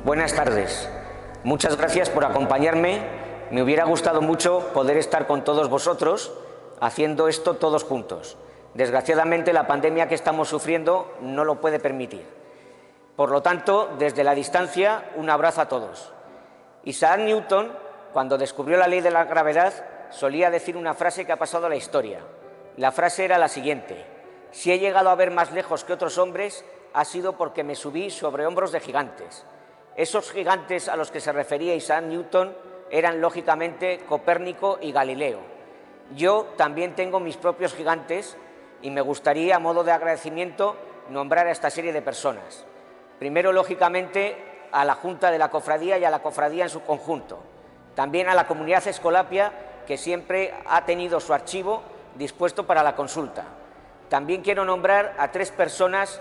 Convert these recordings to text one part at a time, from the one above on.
Buenas tardes. Muchas gracias por acompañarme. Me hubiera gustado mucho poder estar con todos vosotros haciendo esto todos juntos. Desgraciadamente, la pandemia que estamos sufriendo no lo puede permitir. Por lo tanto, desde la distancia, un abrazo a todos. Isaac Newton, cuando descubrió la ley de la gravedad, solía decir una frase que ha pasado a la historia. La frase era la siguiente: si he llegado a ver más lejos que otros hombres, ha sido porque me subí sobre hombros de gigantes. Esos gigantes a los que se refería Isaac Newton eran, lógicamente, Copérnico y Galileo. Yo también tengo mis propios gigantes y me gustaría, a modo de agradecimiento, nombrar a esta serie de personas. Primero, lógicamente, a la Junta de la Cofradía y a la Cofradía en su conjunto. También a la comunidad escolapia, que siempre ha tenido su archivo dispuesto para la consulta. También quiero nombrar a 3 personas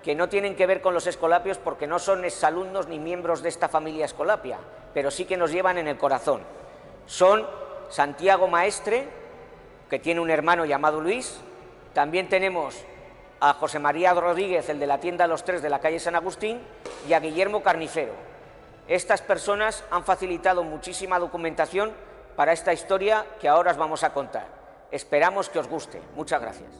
que no tienen que ver con los escolapios porque no son exalumnos ni miembros de esta familia escolapia, pero sí que nos llevan en el corazón. Son Santiago Maestre, que tiene un hermano llamado Luis. También tenemos a José María Rodríguez, el de la tienda Los Tres de la calle San Agustín, y a Guillermo Carnicero. Estas personas han facilitado muchísima documentación para esta historia que ahora os vamos a contar. Esperamos que os guste. Muchas gracias.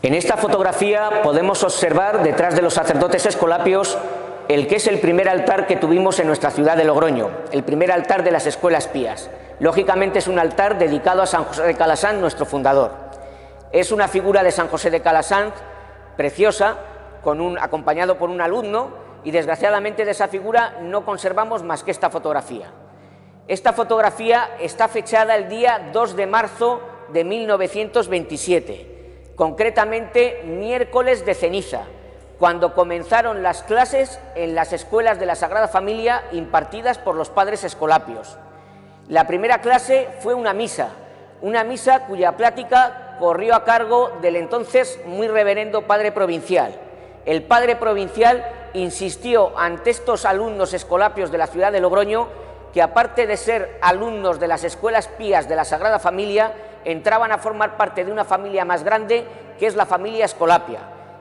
En esta fotografía podemos observar, detrás de los sacerdotes escolapios, el que es el primer altar que tuvimos en nuestra ciudad de Logroño, el primer altar de las escuelas pías. Lógicamente es un altar dedicado a San José de Calasanz, nuestro fundador. Es una figura de San José de Calasanz preciosa, acompañado por un alumno, y desgraciadamente de esa figura no conservamos más que esta fotografía. Esta fotografía está fechada el día 2 de marzo de 1927. Concretamente, miércoles de ceniza, cuando comenzaron las clases en las escuelas de la Sagrada Familia impartidas por los padres escolapios. La primera clase fue una misa cuya plática corrió a cargo del entonces muy reverendo padre provincial. El padre provincial insistió ante estos alumnos escolapios de la ciudad de Logroño que, aparte de ser alumnos de las escuelas pías de la Sagrada Familia, entraban a formar parte de una familia más grande, que es la familia escolapia,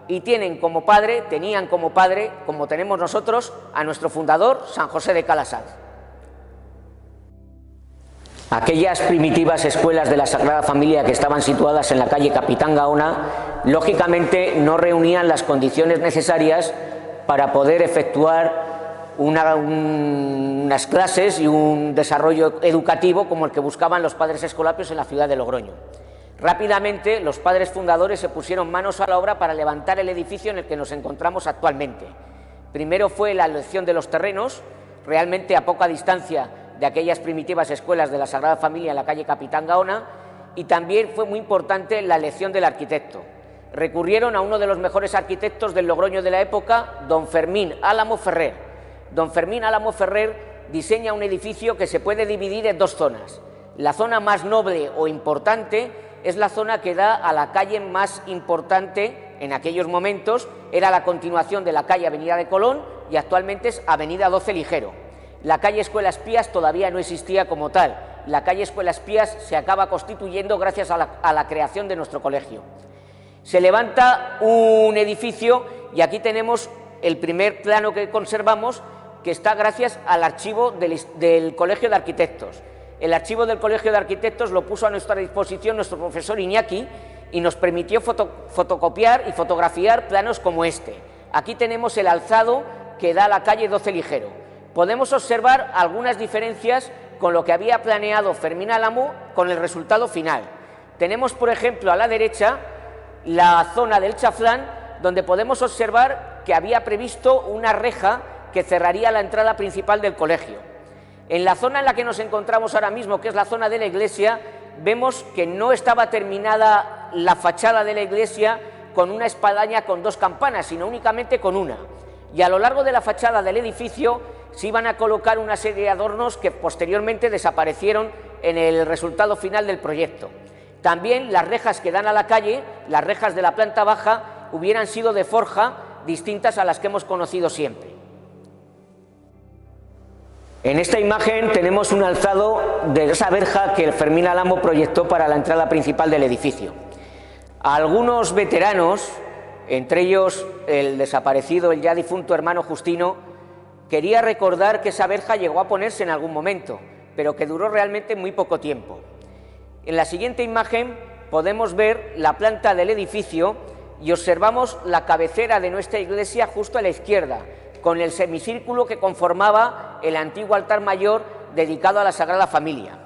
y tenían como padre, como tenemos nosotros, a nuestro fundador, San José de Calasanz. Aquellas primitivas escuelas de la Sagrada Familia que estaban situadas en la calle Capitán Gaona, lógicamente no reunían las condiciones necesarias para poder efectuar unas clases y un desarrollo educativo como el que buscaban los padres escolapios en la ciudad de Logroño. Rápidamente los padres fundadores se pusieron manos a la obra para levantar el edificio en el que nos encontramos actualmente. Primero fue la elección de los terrenos, realmente a poca distancia de aquellas primitivas escuelas de la Sagrada Familia en la calle Capitán Gaona, y también fue muy importante la elección del arquitecto. Recurrieron a uno de los mejores arquitectos del Logroño de la época, don Fermín Álamo Ferrer. Don Fermín Álamo Ferrer diseña un edificio que se puede dividir en 2 zonas. La zona más noble o importante es la zona que da a la calle más importante en aquellos momentos, era la continuación de la calle Avenida de Colón y actualmente es Avenida 12 Ligero. La calle Escuelas Pías todavía no existía como tal. La calle Escuelas Pías se acaba constituyendo gracias a la creación de nuestro colegio. Se levanta un edificio y aquí tenemos el primer plano que conservamos, que está gracias al archivo del Colegio de Arquitectos. El archivo del Colegio de Arquitectos lo puso a nuestra disposición nuestro profesor Iñaki y nos permitió fotocopiar y fotografiar planos como este. Aquí tenemos el alzado que da a la calle 12 Ligero. Podemos observar algunas diferencias con lo que había planeado Fermín Álamo con el resultado final. Tenemos, por ejemplo, a la derecha la zona del chaflán, donde podemos observar que había previsto una reja que cerraría la entrada principal del colegio. En la zona en la que nos encontramos ahora mismo, que es la zona de la iglesia, vemos que no estaba terminada la fachada de la iglesia con una espadaña con 2 campanas, sino únicamente con una. Y a lo largo de la fachada del edificio se iban a colocar una serie de adornos que posteriormente desaparecieron en el resultado final del proyecto. También las rejas que dan a la calle, las rejas de la planta baja, hubieran sido de forja distintas a las que hemos conocido siempre. En esta imagen tenemos un alzado de esa verja que Fermín Álamo proyectó para la entrada principal del edificio. A algunos veteranos, entre ellos el desaparecido, el ya difunto hermano Justino, quería recordar que esa verja llegó a ponerse en algún momento, pero que duró realmente muy poco tiempo. En la siguiente imagen podemos ver la planta del edificio y observamos la cabecera de nuestra iglesia justo a la izquierda, con el semicírculo que conformaba el antiguo altar mayor dedicado a la Sagrada Familia.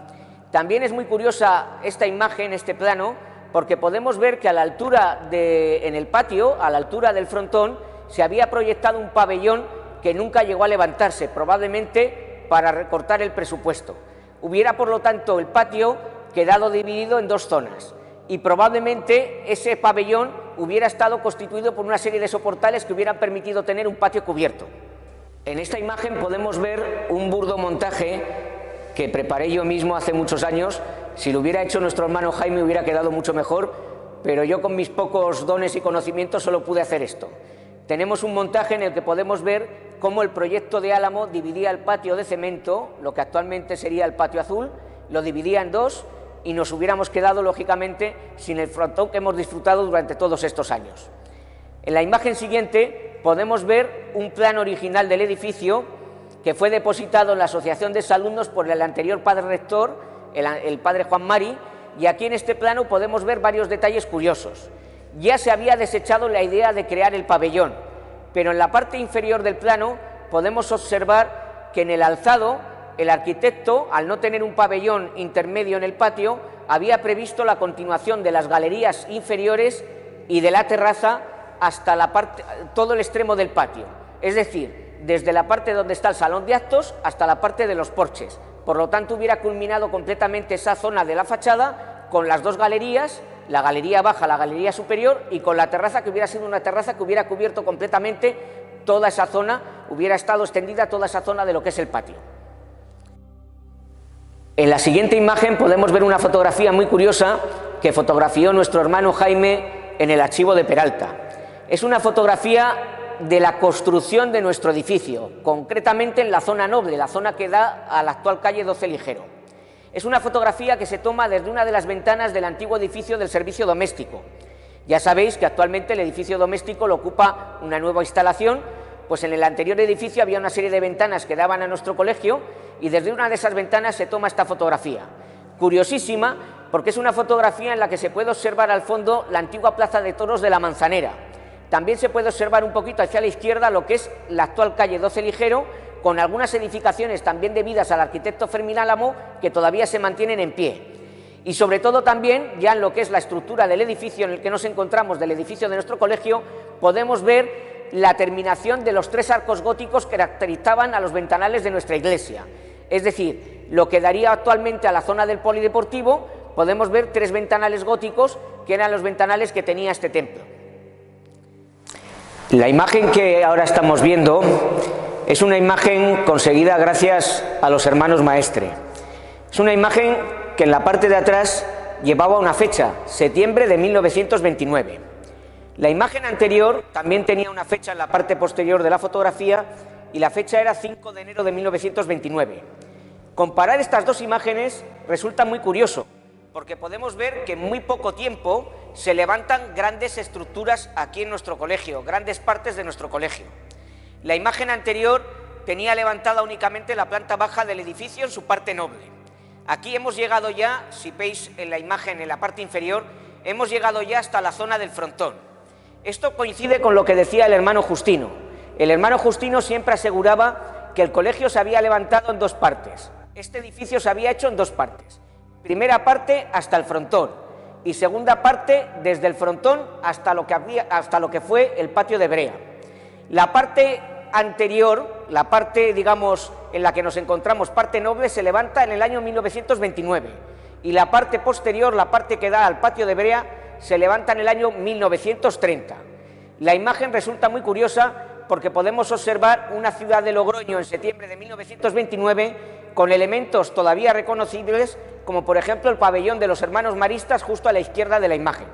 También es muy curiosa esta imagen, este plano, porque podemos ver que a la altura en el patio, a la altura del frontón, se había proyectado un pabellón que nunca llegó a levantarse, probablemente para recortar el presupuesto. Hubiera, por lo tanto, el patio quedado dividido en dos zonas y probablemente ese pabellón hubiera estado constituido por una serie de soportales que hubieran permitido tener un patio cubierto. En esta imagen podemos ver un burdo montaje que preparé yo mismo hace muchos años. Si lo hubiera hecho nuestro hermano Jaime hubiera quedado mucho mejor, pero yo con mis pocos dones y conocimientos solo pude hacer esto. Tenemos un montaje en el que podemos ver cómo el proyecto de Álamo dividía el patio de cemento, lo que actualmente sería el patio azul, lo dividía en dos y nos hubiéramos quedado, lógicamente, sin el frontón que hemos disfrutado durante todos estos años. En la imagen siguiente podemos ver un plano original del edificio que fue depositado en la Asociación de Exalumnos por el anterior padre rector, el padre Juan Mari, y aquí en este plano podemos ver varios detalles curiosos. Ya se había desechado la idea de crear el pabellón, pero en la parte inferior del plano podemos observar que en el alzado el arquitecto, al no tener un pabellón intermedio en el patio, había previsto la continuación de las galerías inferiores y de la terraza hasta todo el extremo del patio, es decir, desde la parte donde está el salón de actos hasta la parte de los porches. Por lo tanto, hubiera culminado completamente esa zona de la fachada con las dos galerías, la galería baja, la galería superior, y con la terraza, que hubiera sido una terraza que hubiera cubierto completamente toda esa zona, hubiera estado extendida toda esa zona de lo que es el patio. En la siguiente imagen podemos ver una fotografía muy curiosa que fotografió nuestro hermano Jaime en el archivo de Peralta. Es una fotografía de la construcción de nuestro edificio, concretamente en la zona noble, la zona que da a la actual calle 12 Ligero. Es una fotografía que se toma desde una de las ventanas del antiguo edificio del servicio doméstico. Ya sabéis que actualmente el edificio doméstico lo ocupa una nueva instalación, pues en el anterior edificio había una serie de ventanas que daban a nuestro colegio y desde una de esas ventanas se toma esta fotografía. Curiosísima, porque es una fotografía en la que se puede observar al fondo la antigua plaza de toros de la Manzanera. También se puede observar un poquito hacia la izquierda lo que es la actual calle 12 Ligero, con algunas edificaciones también debidas al arquitecto Fermín Álamo que todavía se mantienen en pie. Y sobre todo también, ya en lo que es la estructura del edificio en el que nos encontramos, del edificio de nuestro colegio, podemos ver la terminación de los tres arcos góticos que caracterizaban a los ventanales de nuestra iglesia. Es decir, lo que daría actualmente a la zona del polideportivo, podemos ver tres ventanales góticos que eran los ventanales que tenía este templo. La imagen que ahora estamos viendo es una imagen conseguida gracias a los hermanos Maestre. Es una imagen que en la parte de atrás llevaba una fecha, septiembre de 1929. La imagen anterior también tenía una fecha en la parte posterior de la fotografía y la fecha era 5 de enero de 1929. Comparar estas dos imágenes resulta muy curioso, porque podemos ver que en muy poco tiempo se levantan grandes estructuras aquí en nuestro colegio, grandes partes de nuestro colegio. La imagen anterior tenía levantada únicamente la planta baja del edificio en su parte noble. Aquí hemos llegado ya, si veis en la imagen en la parte inferior, hemos llegado ya hasta la zona del frontón. Esto coincide con lo que decía el hermano Justino. El hermano Justino siempre aseguraba que el colegio se había levantado en dos partes. Este edificio se había hecho en dos partes. Primera parte hasta el frontón y segunda parte desde el frontón hasta lo que fue el patio de brea. La parte anterior, la parte, digamos, en la que nos encontramos, parte noble, se levanta en el año 1929 y la parte posterior, la parte que da al patio de brea, se levanta en el año 1930. La imagen resulta muy curiosa porque podemos observar una ciudad de Logroño en septiembre de 1929 con elementos todavía reconocibles, como por ejemplo el pabellón de los hermanos maristas justo a la izquierda de la imagen.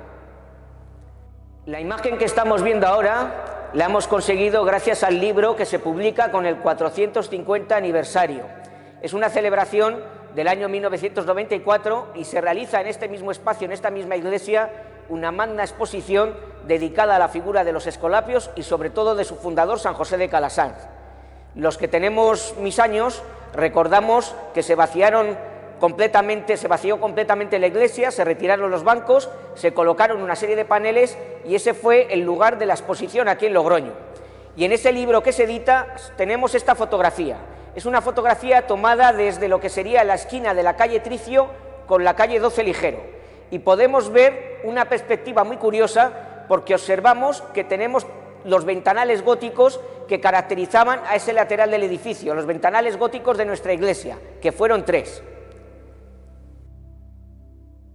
La imagen que estamos viendo ahora la hemos conseguido gracias al libro que se publica con el 450 aniversario. Es una celebración del año 1994 y se realiza en este mismo espacio, en esta misma iglesia, una magna exposición dedicada a la figura de los escolapios y sobre todo de su fundador, San José de Calasanz. Los que tenemos mis años recordamos que se vació completamente la iglesia, se retiraron los bancos, se colocaron una serie de paneles y ese fue el lugar de la exposición aquí en Logroño. Y en ese libro que se edita tenemos esta fotografía. Es una fotografía tomada desde lo que sería la esquina de la calle Tricio con la calle 12 Ligero. Y podemos ver una perspectiva muy curiosa porque observamos que tenemos los ventanales góticos que caracterizaban a ese lateral del edificio, los ventanales góticos de nuestra iglesia, que fueron 3.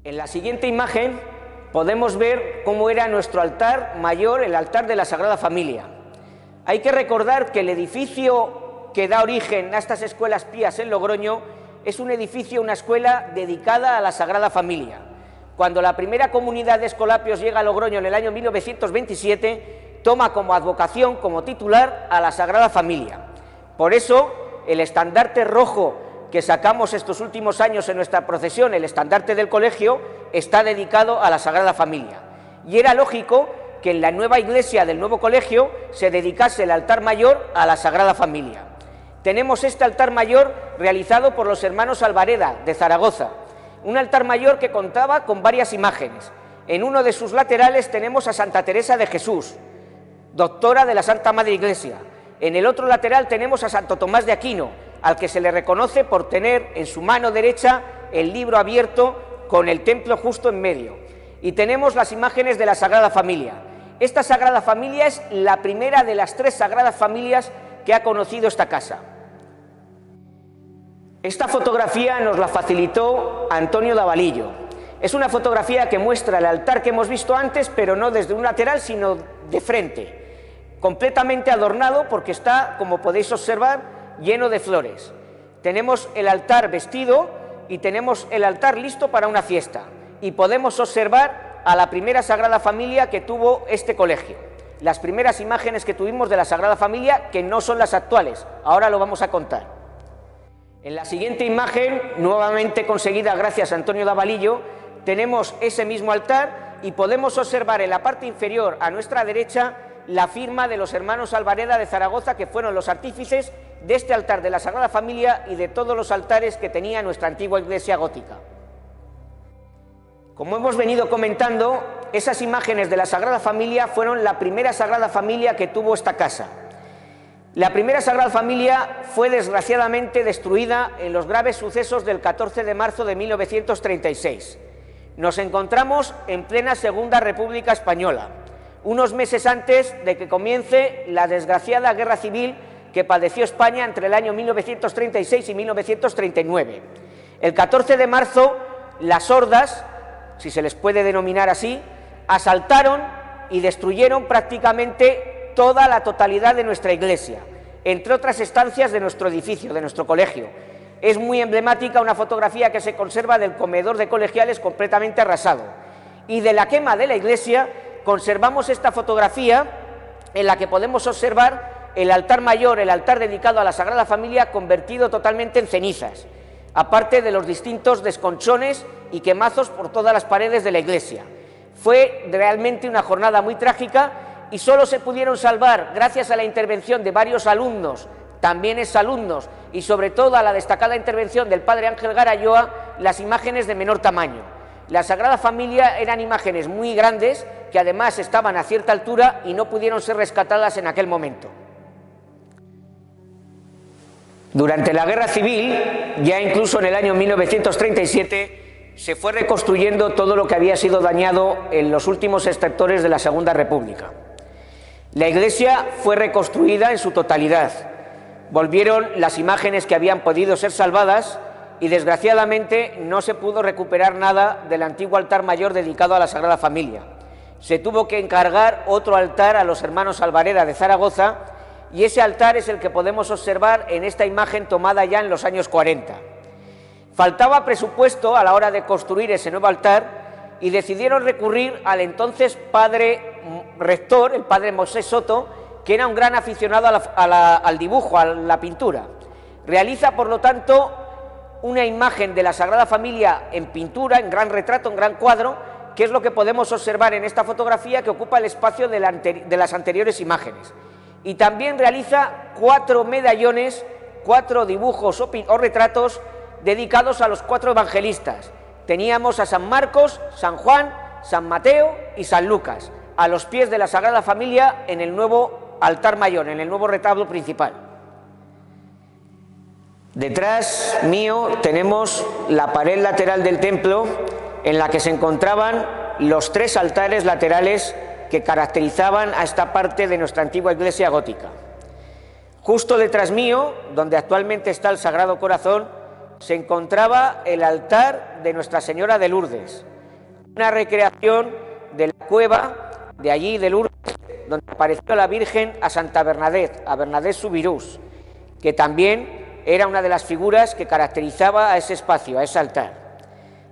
En la siguiente imagen podemos ver cómo era nuestro altar mayor, el altar de la Sagrada Familia. Hay que recordar que el edificio que da origen a estas escuelas pías en Logroño es un edificio, una escuela dedicada a la Sagrada Familia. Cuando la primera comunidad de escolapios llega a Logroño en el año 1927, toma como advocación, como titular, a la Sagrada Familia. Por eso, el estandarte rojo que sacamos estos últimos años en nuestra procesión, el estandarte del colegio, está dedicado a la Sagrada Familia. Y era lógico que en la nueva iglesia del nuevo colegio se dedicase el altar mayor a la Sagrada Familia. Tenemos este altar mayor realizado por los hermanos Alvareda, de Zaragoza, un altar mayor que contaba con varias imágenes. En uno de sus laterales tenemos a Santa Teresa de Jesús, doctora de la Santa Madre Iglesia. En el otro lateral tenemos a Santo Tomás de Aquino, al que se le reconoce por tener en su mano derecha el libro abierto con el templo justo en medio. Y tenemos las imágenes de la Sagrada Familia. Esta Sagrada Familia es la primera de las 3 Sagradas Familias que ha conocido esta casa. Esta fotografía nos la facilitó Antonio Davalillo. Es una fotografía que muestra el altar que hemos visto antes, pero no desde un lateral, sino de frente, completamente adornado porque está, como podéis observar, lleno de flores. Tenemos el altar vestido y tenemos el altar listo para una fiesta. Y podemos observar a la primera Sagrada Familia que tuvo este colegio. Las primeras imágenes que tuvimos de la Sagrada Familia, que no son las actuales. Ahora lo vamos a contar. En la siguiente imagen, nuevamente conseguida gracias a Antonio Davalillo, tenemos ese mismo altar y podemos observar en la parte inferior a nuestra derecha la firma de los hermanos Alvareda de Zaragoza, que fueron los artífices de este altar de la Sagrada Familia y de todos los altares que tenía nuestra antigua iglesia gótica. Como hemos venido comentando, esas imágenes de la Sagrada Familia fueron la primera Sagrada Familia que tuvo esta casa. La primera Sagrada Familia fue desgraciadamente destruida en los graves sucesos del 14 de marzo de 1936. Nos encontramos en plena Segunda República Española, unos meses antes de que comience la desgraciada guerra civil que padeció España entre el año 1936 y 1939. El 14 de marzo, las hordas, si se les puede denominar así, asaltaron y destruyeron prácticamente toda la totalidad de nuestra iglesia, entre otras estancias de nuestro edificio, de nuestro colegio. Es muy emblemática una fotografía que se conserva del comedor de colegiales completamente arrasado. Y de la quema de la iglesia conservamos esta fotografía en la que podemos observar el altar mayor, el altar dedicado a la Sagrada Familia, convertido totalmente en cenizas, aparte de los distintos desconchones y quemazos por todas las paredes de la iglesia. Fue realmente una jornada muy trágica y solo se pudieron salvar, gracias a la intervención de varios alumnos, también exalumnos, y sobre todo a la destacada intervención del padre Ángel Garayoa, las imágenes de menor tamaño. La Sagrada Familia eran imágenes muy grandes que además estaban a cierta altura y no pudieron ser rescatadas en aquel momento. Durante la Guerra Civil, ya incluso en el año 1937, se fue reconstruyendo todo lo que había sido dañado en los últimos extractores de la Segunda República. La iglesia fue reconstruida en su totalidad. Volvieron las imágenes que habían podido ser salvadas y desgraciadamente no se pudo recuperar nada del antiguo altar mayor dedicado a la Sagrada Familia. Se tuvo que encargar otro altar a los hermanos Alvareda de Zaragoza y ese altar es el que podemos observar en esta imagen tomada ya en los años 40. Faltaba presupuesto a la hora de construir ese nuevo altar y decidieron recurrir al entonces padre rector, el padre Mosés Soto, que era un gran aficionado al dibujo, a la pintura. Realiza, por lo tanto, una imagen de la Sagrada Familia en pintura, en gran retrato, en gran cuadro, que es lo que podemos observar en esta fotografía, que ocupa el espacio de las anteriores imágenes. Y también realiza 4 medallones, 4 dibujos o retratos dedicados a los 4 evangelistas. Teníamos a San Marcos, San Juan, San Mateo y San Lucas, a los pies de la Sagrada Familia en el nuevo altar mayor, en el nuevo retablo principal. Detrás mío tenemos la pared lateral del templo, en la que se encontraban los 3 altares laterales que caracterizaban a esta parte de nuestra antigua iglesia gótica. Justo detrás mío, donde actualmente está el Sagrado Corazón, se encontraba el altar de Nuestra Señora de Lourdes, una recreación de la cueva de allí de Lourdes, donde apareció la Virgen a Santa Bernadette, a Bernadette Soubirous, que también era una de las figuras que caracterizaba a ese espacio, a ese altar.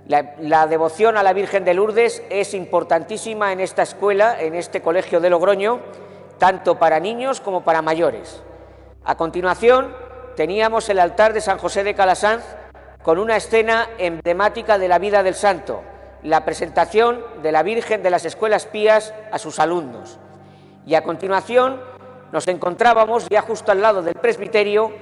La devoción a la Virgen de Lourdes es importantísima en esta escuela, en este colegio de Logroño, tanto para niños como para mayores. A continuación, teníamos el altar de San José de Calasanz, con una escena emblemática de la vida del santo, la presentación de la Virgen de las Escuelas Pías a sus alumnos. Y a continuación nos encontrábamos ya justo al lado del presbiterio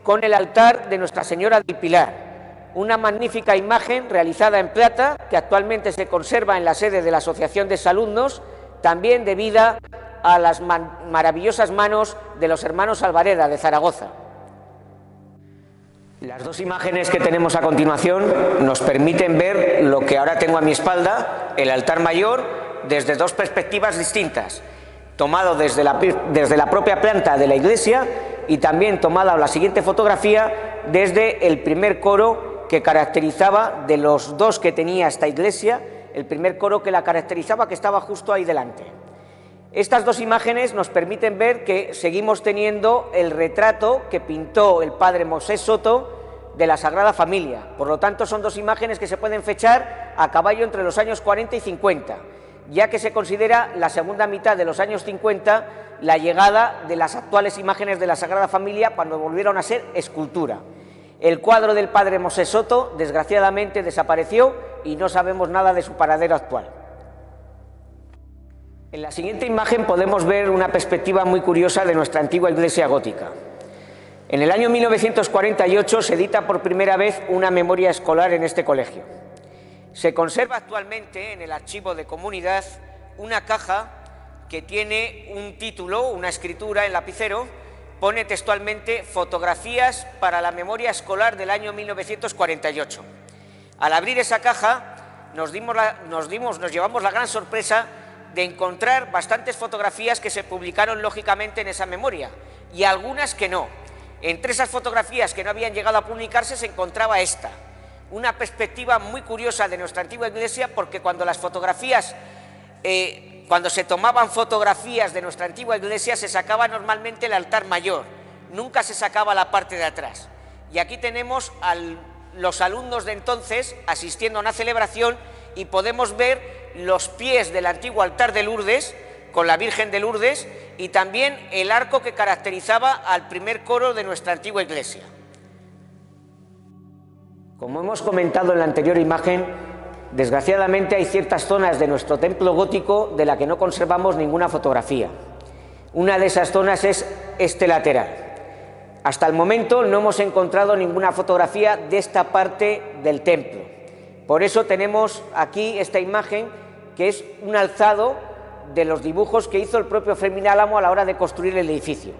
con el altar de Nuestra Señora del Pilar, una magnífica imagen realizada en plata que actualmente se conserva en la sede de la Asociación de Exalumnos, también debida a las maravillosas manos de los hermanos Alvareda de Zaragoza. Las 2 imágenes que tenemos a continuación nos permiten ver lo que ahora tengo a mi espalda, el altar mayor, desde 2 perspectivas distintas, tomado desde la propia planta de la iglesia y también tomada la siguiente fotografía desde el primer coro que caracterizaba, de los 2 que tenía esta iglesia, el primer coro que la caracterizaba, que estaba justo ahí delante. Estas 2 imágenes nos permiten ver que seguimos teniendo el retrato que pintó el padre Mosés Soto de la Sagrada Familia. Por lo tanto, son 2 imágenes que se pueden fechar a caballo entre los años 40 y 50, ya que se considera la segunda mitad de los años 50 la llegada de las actuales imágenes de la Sagrada Familia, cuando volvieron a ser escultura. El cuadro del padre Mosés Soto, desgraciadamente, desapareció y no sabemos nada de su paradero actual. En la siguiente imagen podemos ver una perspectiva muy curiosa de nuestra antigua iglesia gótica. En el año 1948 se edita por primera vez una memoria escolar en este colegio. Se conserva actualmente en el archivo de comunidad una caja que tiene un título, una escritura en lapicero, pone textualmente "Fotografías para la memoria escolar del año 1948". Al abrir esa caja nos llevamos la gran sorpresa de encontrar bastantes fotografías que se publicaron lógicamente en esa memoria y algunas que no. Entre esas fotografías que no habían llegado a publicarse se encontraba esta, una perspectiva muy curiosa de nuestra antigua iglesia, porque cuando se tomaban fotografías de nuestra antigua iglesia se sacaba normalmente el altar mayor, nunca se sacaba la parte de atrás. Y aquí tenemos a los alumnos de entonces asistiendo a una celebración y podemos ver los pies del antiguo altar de Lourdes con la Virgen de Lourdes y también el arco que caracterizaba al primer coro de nuestra antigua iglesia. Como hemos comentado en la anterior imagen, desgraciadamente hay ciertas zonas de nuestro templo gótico de la que no conservamos ninguna fotografía. Una de esas zonas es este lateral. Hasta el momento no hemos encontrado ninguna fotografía de esta parte del templo. Por eso tenemos aquí esta imagen, que es un alzado de los dibujos que hizo el propio Fermín Álamo a la hora de construir el edificio.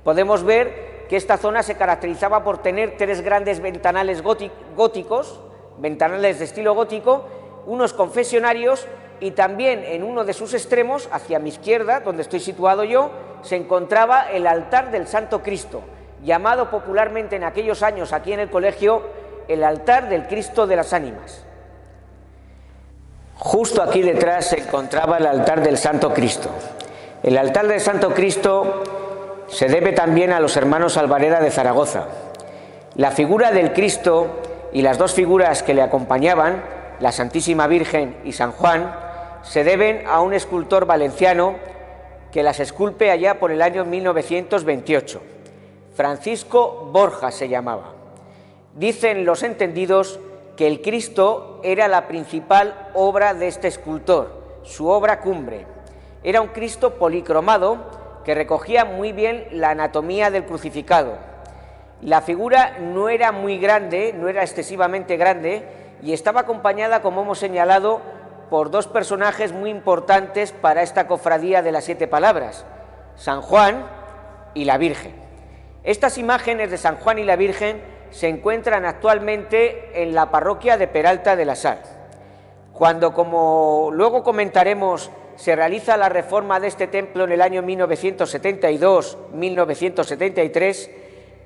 Podemos ver que esta zona se caracterizaba por tener 3 grandes ventanales góticos, ventanales de estilo gótico, unos confesionarios, y también en uno de sus extremos, hacia mi izquierda, donde estoy situado yo, se encontraba el altar del Santo Cristo, llamado popularmente en aquellos años aquí en el colegio el altar del Cristo de las Ánimas. Justo aquí detrás se encontraba el altar del Santo Cristo. El altar del Santo Cristo se debe también a los hermanos Alvareda de Zaragoza. La figura del Cristo y las 2 figuras que le acompañaban, la Santísima Virgen y San Juan, se deben a un escultor valenciano que las esculpe allá por el año 1928. Francisco Borja se llamaba. Dicen los entendidos que el Cristo era la principal obra de este escultor, su obra cumbre. Era un Cristo policromado que recogía muy bien la anatomía del crucificado. La figura no era muy grande, no era excesivamente grande, y estaba acompañada, como hemos señalado, por dos personajes muy importantes para esta cofradía de las 7 palabras, San Juan y la Virgen. Estas imágenes de San Juan y la Virgen se encuentran actualmente en la parroquia de Peralta de la Sal. Cuando, como luego comentaremos, se realiza la reforma de este templo en el año 1972-1973,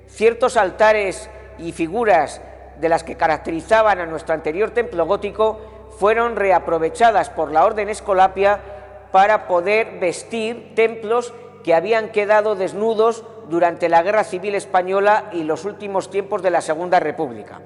ciertos altares y figuras de las que caracterizaban a nuestro anterior templo gótico fueron reaprovechadas por la Orden Escolapia para poder vestir templos que habían quedado desnudos durante la Guerra Civil Española y los últimos tiempos de la Segunda República.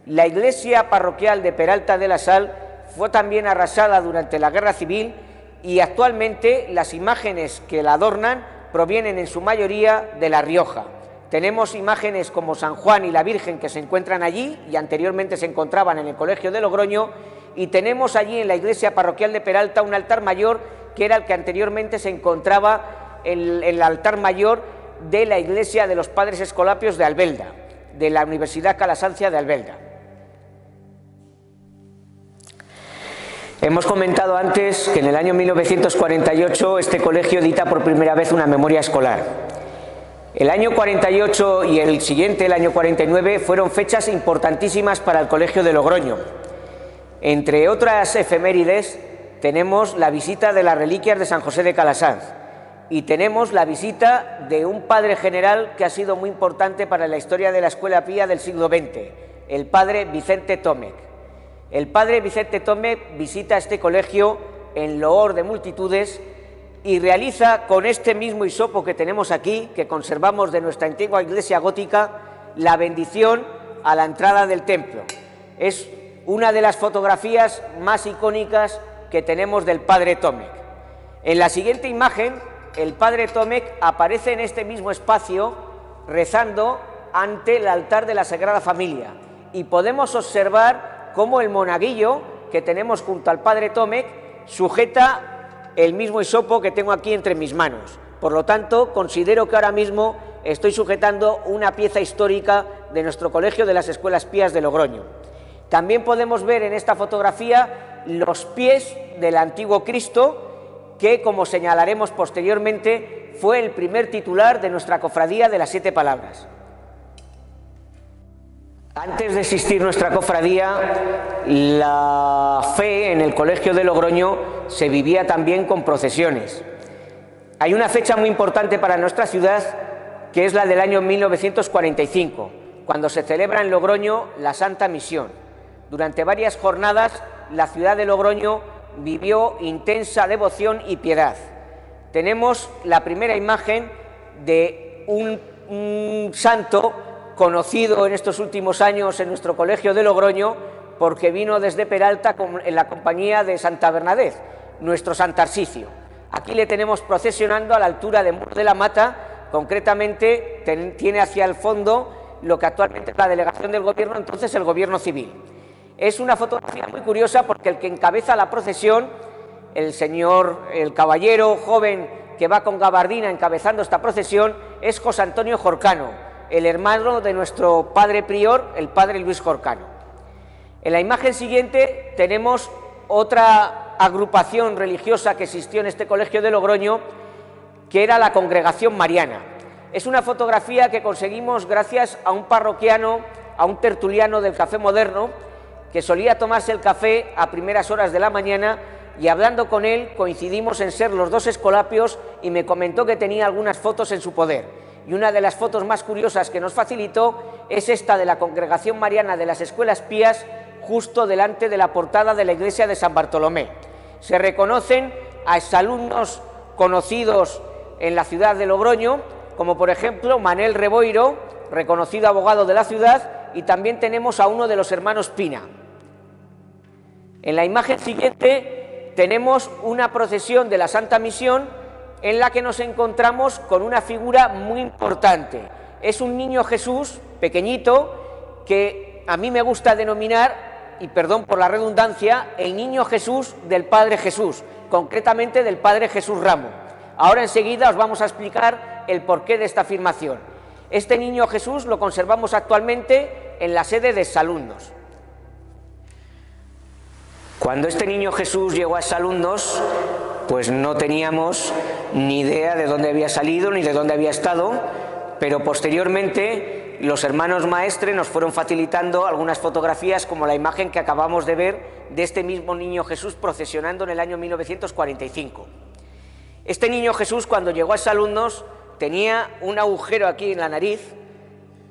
La iglesia parroquial de Peralta de la Sal fue también arrasada durante la Guerra Civil y actualmente las imágenes que la adornan provienen en su mayoría de La Rioja. Tenemos imágenes como San Juan y la Virgen que se encuentran allí y anteriormente se encontraban en el Colegio de Logroño, y tenemos allí en la iglesia parroquial de Peralta un altar mayor que era el que anteriormente se encontraba en el altar mayor de la iglesia de los Padres Escolapios de Albelda, de la Universidad Calasancia de Albelda. Hemos comentado antes que en el año 1948 este colegio edita por primera vez una memoria escolar. El año 48 y el siguiente, el año 49, fueron fechas importantísimas para el Colegio de Logroño. Entre otras efemérides tenemos la visita de las reliquias de San José de Calasanz y tenemos la visita de un padre general que ha sido muy importante para la historia de la Escuela Pía del siglo XX, el padre Vicente Tómez. El padre Vicente Tómez visita este colegio en loor de multitudes y realiza con este mismo hisopo que tenemos aquí, que conservamos de nuestra antigua iglesia gótica, la bendición a la entrada del templo. Es una de las fotografías más icónicas que tenemos del padre Tómez. En la siguiente imagen, el padre Tómez aparece en este mismo espacio rezando ante el altar de la Sagrada Familia y podemos observar cómo el monaguillo que tenemos junto al padre Tómez sujeta el mismo hisopo que tengo aquí entre mis manos. Por lo tanto, considero que ahora mismo estoy sujetando una pieza histórica de nuestro Colegio de las Escuelas Pías de Logroño. También podemos ver en esta fotografía los pies del antiguo Cristo, que, como señalaremos posteriormente, fue el primer titular de nuestra cofradía de las 7 palabras. Antes de existir nuestra cofradía, la fe en el Colegio de Logroño se vivía también con procesiones. Hay una fecha muy importante para nuestra ciudad, que es la del año 1945, cuando se celebra en Logroño la Santa Misión. Durante varias jornadas, la ciudad de Logroño vivió intensa devoción y piedad. Tenemos la primera imagen de un santo conocido en estos últimos años en nuestro Colegio de Logroño, porque vino desde Peralta en la compañía de Santa Bernadette, nuestro San Tarsicio. Aquí le tenemos procesionando a la altura de Muro de la Mata, concretamente tiene hacia el fondo lo que actualmente es la delegación del gobierno, entonces el gobierno civil. Es una fotografía muy curiosa porque el que encabeza la procesión, el caballero joven que va con gabardina encabezando esta procesión, es José Antonio Jorcano, el hermano de nuestro padre prior, el padre Luis Jorcano. En la imagen siguiente tenemos otra agrupación religiosa que existió en este Colegio de Logroño, que era la Congregación Mariana. Es una fotografía que conseguimos gracias a un parroquiano, a un tertuliano del Café Moderno, que solía tomarse el café a primeras horas de la mañana, y hablando con él coincidimos en ser los dos escolapios y me comentó que tenía algunas fotos en su poder. Y una de las fotos más curiosas que nos facilitó es esta de la Congregación Mariana de las Escuelas Pías, justo delante de la portada de la iglesia de San Bartolomé. Se reconocen a exalumnos conocidos en la ciudad de Logroño, como por ejemplo Manel Reboiro, reconocido abogado de la ciudad, y también tenemos a uno de los hermanos Pina. En la imagen siguiente tenemos una procesión de la Santa Misión en la que nos encontramos con una figura muy importante. Es un niño Jesús pequeñito que a mí me gusta denominar, y perdón por la redundancia, el niño Jesús del Padre Jesús, concretamente del Padre Jesús Ramo. Ahora enseguida os vamos a explicar el porqué de esta afirmación. Este niño Jesús lo conservamos actualmente en la sede de Exalumnos. Cuando este niño Jesús llegó a Exalumnos, pues no teníamos ni idea de dónde había salido ni de dónde había estado, pero posteriormente los hermanos maestres nos fueron facilitando algunas fotografías, como la imagen que acabamos de ver de este mismo niño Jesús procesionando en el año 1945. Este niño Jesús, cuando llegó a Exalumnos, tenía un agujero aquí en la nariz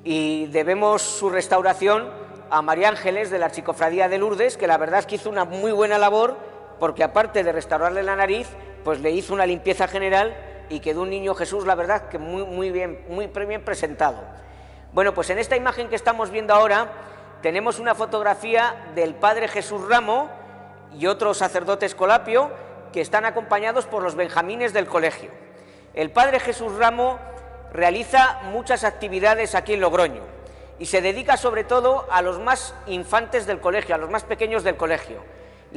y debemos su restauración a María Ángeles de la Archicofradía de Lourdes, que la verdad es que hizo una muy buena labor, porque aparte de restaurarle la nariz, pues le hizo una limpieza general y quedó un niño Jesús, la verdad, que muy bien presentado. Bueno, pues en esta imagen que estamos viendo ahora tenemos una fotografía del Padre Jesús Ramo y otro sacerdote escolapio que están acompañados por los benjamines del colegio. El Padre Jesús Ramo realiza muchas actividades aquí en Logroño y se dedica sobre todo a los más infantes del colegio, a los más pequeños del colegio.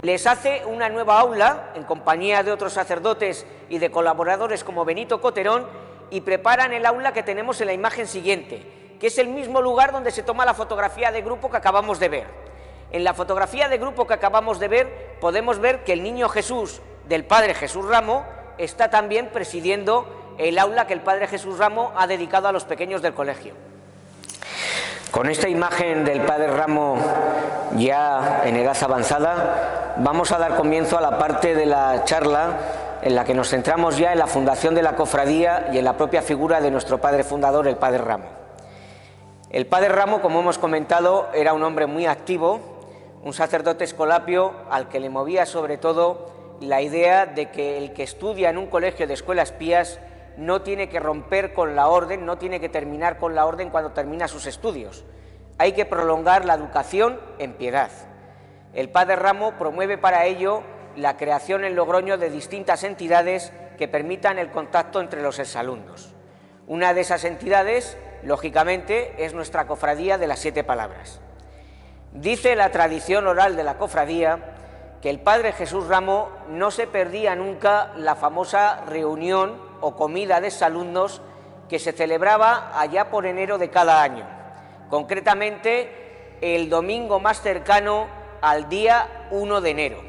Les hace una nueva aula en compañía de otros sacerdotes y de colaboradores como Benito Coterón y preparan el aula que tenemos en la imagen siguiente, que es el mismo lugar donde se toma la fotografía de grupo que acabamos de ver. En la fotografía de grupo que acabamos de ver podemos ver que el niño Jesús del Padre Jesús Ramo está también presidiendo el aula que el Padre Jesús Ramo ha dedicado a los pequeños del colegio. Con esta imagen del Padre Ramo ya en edad avanzada, vamos a dar comienzo a la parte de la charla en la que nos centramos ya en la fundación de la cofradía y en la propia figura de nuestro padre fundador, el Padre Ramo. El Padre Ramo, como hemos comentado, era un hombre muy activo, un sacerdote escolapio al que le movía sobre todo la idea de que el que estudia en un colegio de escuelas pías no tiene que romper con la orden, no tiene que terminar con la orden cuando termina sus estudios. Hay que prolongar la educación en piedad. El Padre Ramo promueve para ello la creación en Logroño de distintas entidades que permitan el contacto entre los exalumnos. Una de esas entidades, lógicamente, es nuestra cofradía de las 7 palabras. Dice la tradición oral de la cofradía que el Padre Jesús Ramo no se perdía nunca la famosa reunión o comida de exalumnos que se celebraba allá por enero de cada año, concretamente el domingo más cercano al día 1 de enero.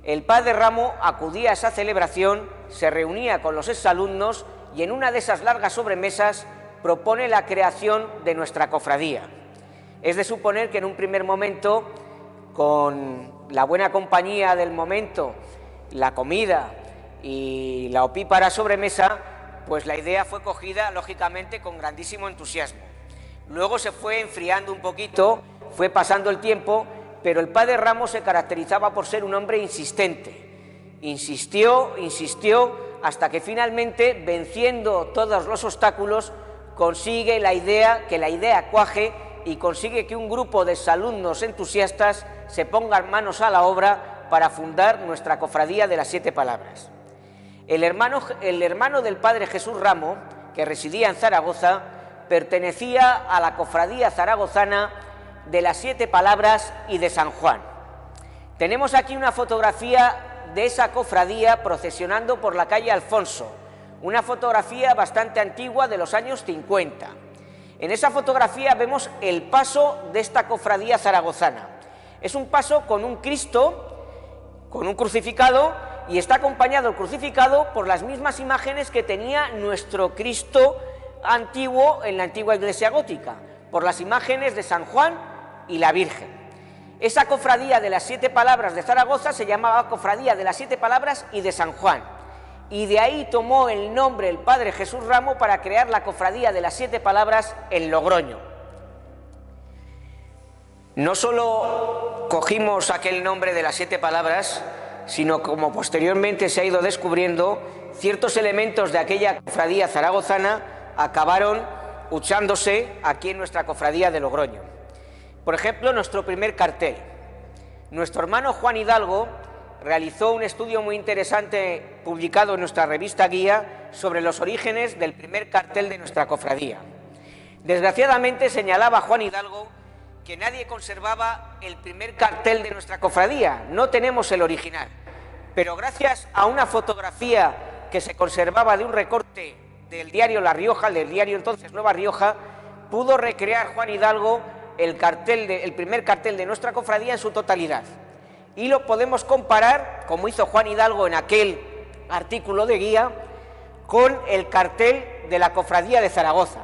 El Padre Ramo acudía a esa celebración, se reunía con los exalumnos y en una de esas largas sobremesas propone la creación de nuestra cofradía. Es de suponer que en un primer momento, con la buena compañía del momento, la comida y la opípara sobremesa, pues la idea fue cogida lógicamente con grandísimo entusiasmo. Luego se fue enfriando un poquito, fue pasando el tiempo, pero el Padre Ramo se caracterizaba por ser un hombre insistente. Insistió hasta que finalmente, venciendo todos los obstáculos, consigue que la idea cuaje y consigue que un grupo de exalumnos entusiastas se pongan manos a la obra para fundar nuestra cofradía de las 7 palabras. El hermano del Padre Jesús Ramo, que residía en Zaragoza, pertenecía a la cofradía zaragozana de las 7 palabras y de San Juan. Tenemos aquí una fotografía de esa cofradía procesionando por la calle Alfonso, una fotografía bastante antigua de los años 50. En esa fotografía vemos el paso de esta cofradía zaragozana. Es un paso con un Cristo, con un crucificado, y está acompañado el crucificado por las mismas imágenes que tenía nuestro Cristo antiguo en la antigua iglesia gótica, por las imágenes de San Juan y la Virgen. Esa cofradía de las 7 palabras de Zaragoza se llamaba Cofradía de las 7 palabras y de San Juan, y de ahí tomó el nombre el Padre Jesús Ramo para crear la cofradía de las 7 palabras en Logroño. No solo cogimos aquel nombre de las 7 palabras, sino como posteriormente se ha ido descubriendo, ciertos elementos de aquella cofradía zaragozana acabaron usándose aquí en nuestra cofradía de Logroño. Por ejemplo, nuestro primer cartel. Nuestro hermano Juan Hidalgo realizó un estudio muy interesante publicado en nuestra revista Guía sobre los orígenes del primer cartel de nuestra cofradía. Desgraciadamente señalaba Juan Hidalgo que nadie conservaba el primer cartel de nuestra cofradía, no tenemos el original, pero gracias a una fotografía que se conservaba de un recorte del diario La Rioja, del diario entonces Nueva Rioja, pudo recrear Juan Hidalgo el primer cartel de nuestra cofradía en su totalidad. Y lo podemos comparar, como hizo Juan Hidalgo en aquel artículo de Guía, con el cartel de la cofradía de Zaragoza.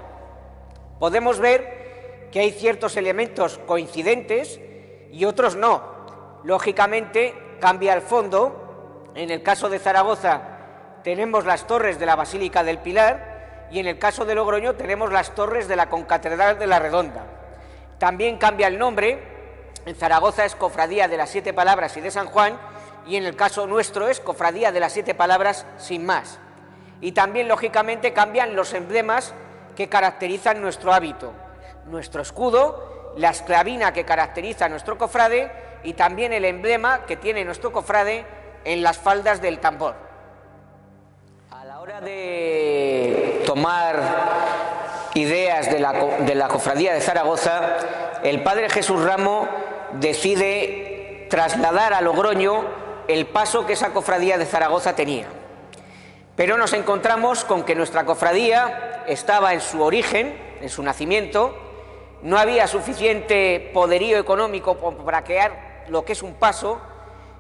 Podemos ver que hay ciertos elementos coincidentes y otros no. Lógicamente cambia el fondo. En el caso de Zaragoza tenemos las torres de la Basílica del Pilar y en el caso de Logroño tenemos las torres de la Concatedral de la Redonda. También cambia el nombre. En Zaragoza es Cofradía de las Siete Palabras y de San Juan, y en el caso nuestro es Cofradía de las Siete Palabras sin más. Y también, lógicamente, cambian los emblemas que caracterizan nuestro hábito, nuestro escudo, la esclavina que caracteriza a nuestro cofrade y también el emblema que tiene nuestro cofrade en las faldas del tambor. A la hora de tomar ideas de la cofradía de Zaragoza, el padre Jesús Ramo decide trasladar a Logroño el paso que esa cofradía de Zaragoza tenía. Pero nos encontramos con que nuestra cofradía estaba en su origen, en su nacimiento, no había suficiente poderío económico para crear lo que es un paso,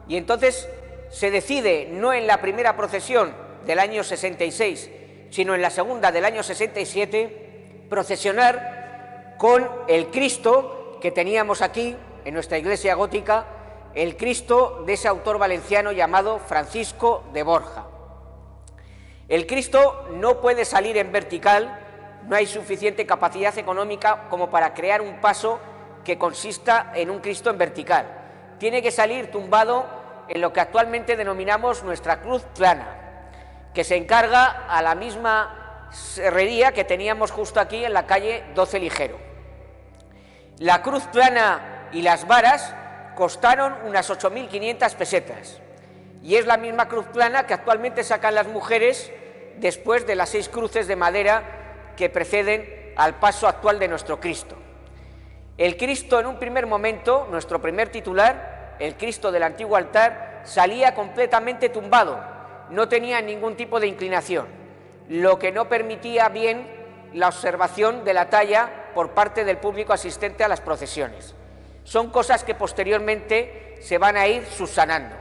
y entonces se decide, no en la primera procesión del año 66, sino en la segunda del año 67, procesionar con el Cristo que teníamos aquí en nuestra iglesia gótica, el Cristo de ese autor valenciano llamado Francisco de Borja. El Cristo no puede salir en vertical, no hay suficiente capacidad económica como para crear un paso que consista en un Cristo en vertical. Tiene que salir tumbado en lo que actualmente denominamos nuestra cruz plana, que se encarga a la misma herrería que teníamos justo aquí en la calle 12 Ligero. La cruz plana y las varas costaron unas 8.500 pesetas y es la misma cruz plana que actualmente sacan las mujeres después de las 6 cruces de madera que preceden al paso actual de nuestro Cristo. El Cristo, en un primer momento, nuestro primer titular, el Cristo del antiguo altar, salía completamente tumbado, no tenía ningún tipo de inclinación, lo que no permitía bien la observación de la talla por parte del público asistente a las procesiones. Son cosas que posteriormente se van a ir subsanando.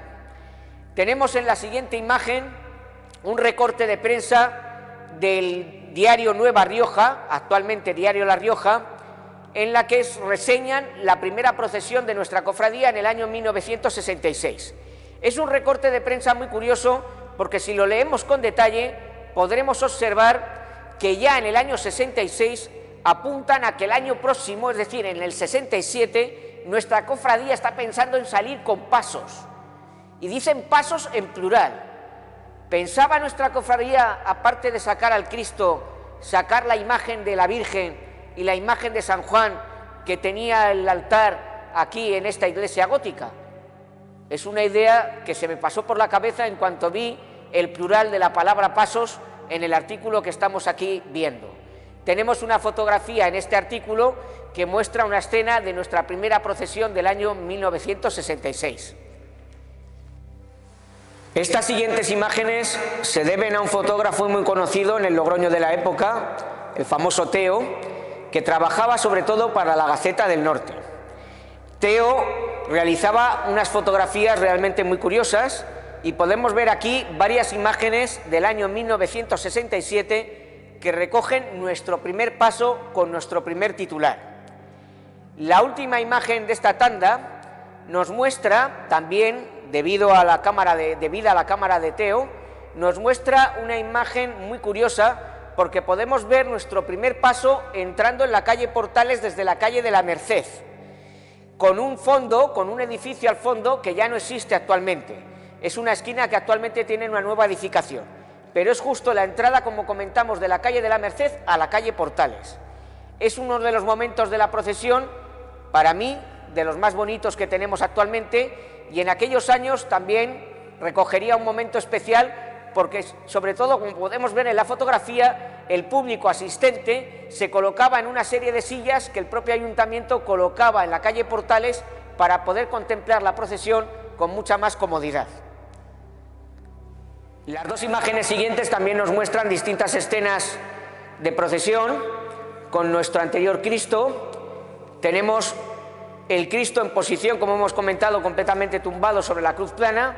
Tenemos en la siguiente imagen un recorte de prensa del diario Nueva Rioja, actualmente diario La Rioja, en la que reseñan la primera procesión de nuestra cofradía en el año 1966. Es un recorte de prensa muy curioso porque si lo leemos con detalle podremos observar que ya en el año 66 apuntan a que el año próximo, es decir, en el 67, nuestra cofradía está pensando en salir con pasos, y dicen pasos en plural. ¿Pensaba nuestra cofradía, aparte de sacar al Cristo, sacar la imagen de la Virgen y la imagen de San Juan que tenía el altar aquí en esta iglesia gótica? Es una idea que se me pasó por la cabeza en cuanto vi el plural de la palabra pasos en el artículo que estamos aquí viendo. Tenemos una fotografía en este artículo que muestra una escena de nuestra primera procesión del año 1966. Estas siguientes imágenes se deben a un fotógrafo muy conocido en el Logroño de la época, el famoso Teo, que trabajaba sobre todo para la Gaceta del Norte. Teo realizaba unas fotografías realmente muy curiosas y podemos ver aquí varias imágenes del año 1967 que recogen nuestro primer paso con nuestro primer titular. La última imagen de esta tanda nos muestra también, debido a la cámara de Teo, nos muestra una imagen muy curiosa porque podemos ver nuestro primer paso entrando en la calle Portales desde la calle de la Merced, con un fondo, con un edificio al fondo que ya no existe actualmente. Es una esquina que actualmente tiene una nueva edificación, pero es justo la entrada, como comentamos, de la calle de la Merced a la calle Portales. Es uno de los momentos de la procesión, para mí, de los más bonitos que tenemos actualmente, y en aquellos años también recogería un momento especial porque, sobre todo, como podemos ver en la fotografía, el público asistente se colocaba en una serie de sillas que el propio ayuntamiento colocaba en la calle Portales para poder contemplar la procesión con mucha más comodidad. Las dos imágenes siguientes también nos muestran distintas escenas de procesión con nuestro anterior Cristo. Tenemos el Cristo en posición, como hemos comentado, completamente tumbado sobre la cruz plana,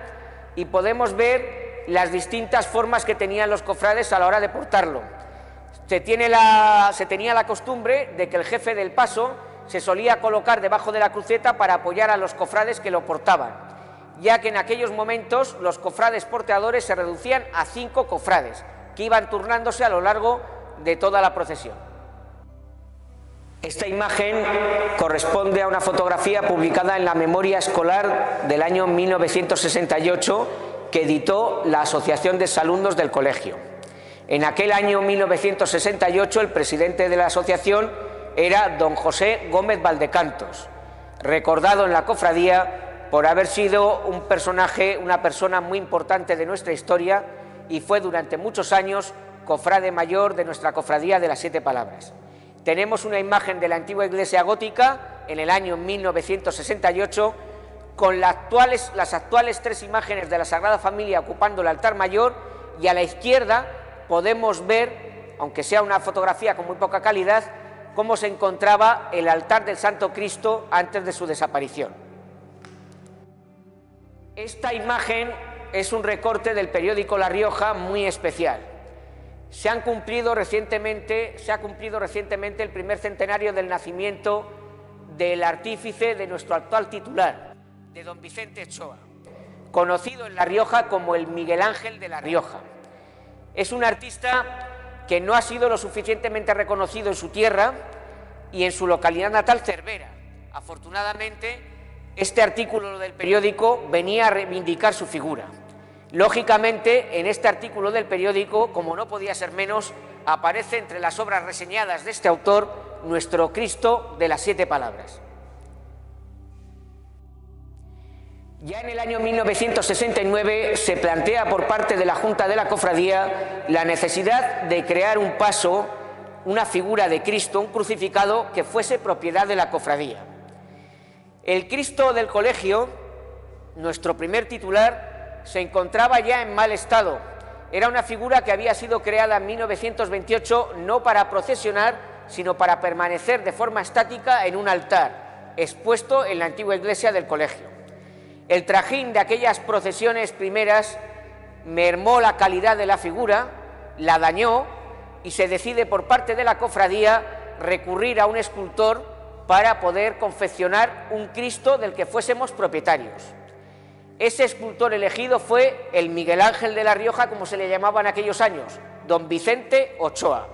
y podemos ver las distintas formas que tenían los cofrades a la hora de portarlo. Se tenía la costumbre de que el jefe del paso se solía colocar debajo de la cruceta para apoyar a los cofrades que lo portaban, ya que en aquellos momentos los cofrades porteadores se reducían a 5 cofrades, que iban turnándose a lo largo de toda la procesión. Esta imagen corresponde a una fotografía publicada en la Memoria Escolar del año 1968 que editó la Asociación de Exalumnos del colegio. En aquel año 1968 el presidente de la asociación era don José Gómez Valdecantos, recordado en la cofradía por haber sido una persona muy importante de nuestra historia, y fue durante muchos años cofrade mayor de nuestra cofradía de las 7 Palabras. Tenemos una imagen de la antigua iglesia gótica en el año 1968 con las actuales 3 imágenes de la Sagrada Familia ocupando el altar mayor, y a la izquierda podemos ver, aunque sea una fotografía con muy poca calidad, cómo se encontraba el altar del Santo Cristo antes de su desaparición. Esta imagen es un recorte del periódico La Rioja muy especial. Se ha cumplido recientemente el primer centenario del nacimiento del artífice de nuestro actual titular, de don Vicente Ochoa, conocido en La Rioja como el Miguel Ángel de La Rioja. Es un artista que no ha sido lo suficientemente reconocido en su tierra y en su localidad natal, Cervera. Afortunadamente, este artículo del periódico venía a reivindicar su figura. Lógicamente, en este artículo del periódico, como no podía ser menos, aparece entre las obras reseñadas de este autor nuestro Cristo de las 7 Palabras. Ya en el año 1969 se plantea por parte de la Junta de la Cofradía la necesidad de crear un paso, una figura de Cristo, un crucificado que fuese propiedad de la cofradía. El Cristo del colegio, nuestro primer titular, se encontraba ya en mal estado. Era una figura que había sido creada en 1928 no para procesionar, sino para permanecer de forma estática en un altar, expuesto en la antigua iglesia del colegio. El trajín de aquellas procesiones primeras mermó la calidad de la figura, la dañó, y se decide por parte de la cofradía recurrir a un escultor para poder confeccionar un Cristo del que fuésemos propietarios. Ese escultor elegido fue el Miguel Ángel de La Rioja, como se le llamaba en aquellos años, don Vicente Ochoa.